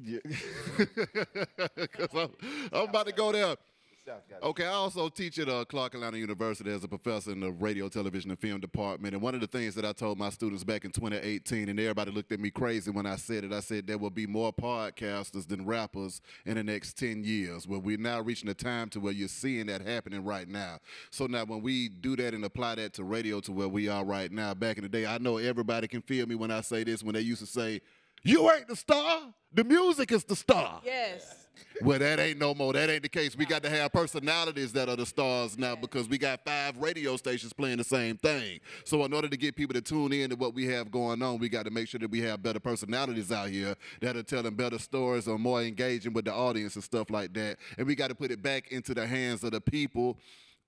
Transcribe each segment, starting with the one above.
Yeah. 'Cause I'm about to go there. Okay, I also teach at Clark Atlanta University as a professor in the radio, television, and film department. And one of the things that I told my students back in 2018, and everybody looked at me crazy when I said it, I said there will be more podcasters than rappers in the next 10 years. Well, we're now reaching a time to where you're seeing that happening right now. So now when we do that and apply that to radio to where we are right now, back in the day, I know everybody can feel me when I say this, when they used to say, "You ain't the star, the music is the star." Yes. Well, that ain't no more. That ain't the case. We got to have personalities that are the stars now because we got 5 radio stations playing the same thing. So in order to get people to tune in to what we have going on, we got to make sure that we have better personalities out here that are telling better stories or more engaging with the audience and stuff like that. And we got to put it back into the hands of the people.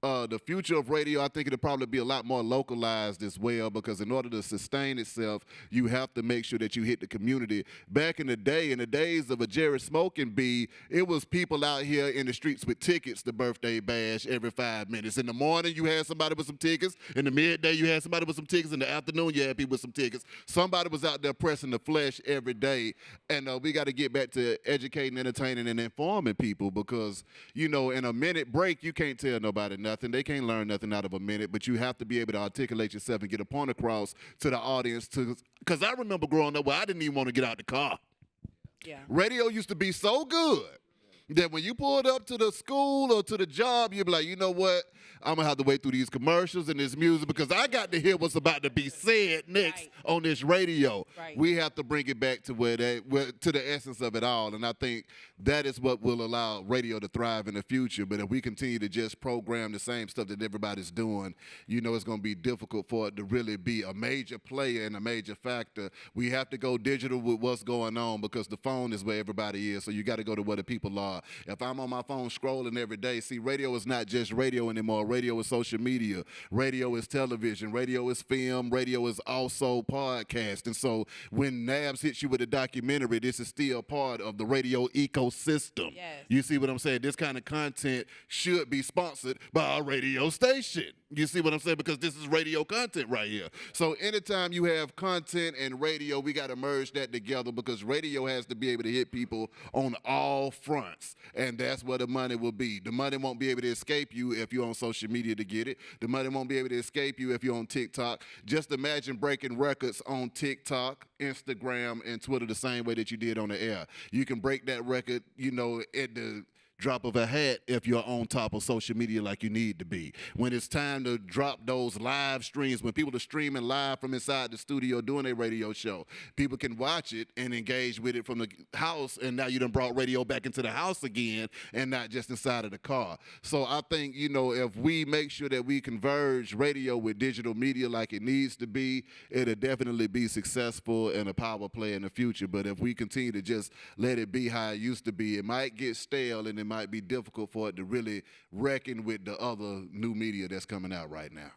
The future of radio, I think it'll probably be a lot more localized as well because in order to sustain itself, you have to make sure that you hit the community. Back in the day, in the days of a Jerry Smokin B, it was people out here in the streets with tickets to birthday bash every 5 minutes. In the morning, you had somebody with some tickets. In the midday, you had somebody with some tickets. In the afternoon, you had people with some tickets. Somebody was out there pressing the flesh every day. And we got to get back to educating, entertaining, and informing people because, you know, in a minute break, you can't tell nobody nothing. They can't learn nothing out of a minute, but you have to be able to articulate yourself and get a point across to the audience. Because I remember growing up where I didn't even want to get out the car. Yeah. Radio used to be so good that when you pulled up to the school or to the job, you'd be like, you know what? I'm going to have to wait through these commercials and this music because I got to hear what's about to be said next on this radio. Right. We have to bring it back to to the essence of it all. And I think that is what will allow radio to thrive in the future. But if we continue to just program the same stuff that everybody's doing, you know it's going to be difficult for it to really be a major player and a major factor. We have to go digital with what's going on because the phone is where everybody is. So you got to go to where the people are. If I'm on my phone scrolling every day, see, radio is not just radio anymore. Radio is social media. Radio is television. Radio is film. Radio is also podcast. And so when Nabs hits you with a documentary, this is still part of the radio ecosystem. Yes. You see what I'm saying? This kind of content should be sponsored by a radio station. You see what I'm saying? Because this is radio content right here. So anytime you have content and radio, we got to merge that together because radio has to be able to hit people on all fronts. And that's where the money will be. The money won't be able to escape you if you're on social media to get it. The money won't be able to escape you if you're on TikTok. Just imagine breaking records on TikTok, Instagram, and Twitter the same way that you did on the air. You can break that record, you know, at the drop of a hat if you're on top of social media like you need to be. When it's time to drop those live streams, when people are streaming live from inside the studio doing a radio show, people can watch it and engage with it from the house, and now you done brought radio back into the house again and not just inside of the car. So I think, you know, if we make sure that we converge radio with digital media like it needs to be, it'll definitely be successful and a power play in the future. But if we continue to just let it be how it used to be, it might get stale and it might be difficult for it to really reckon with the other new media that's coming out right now.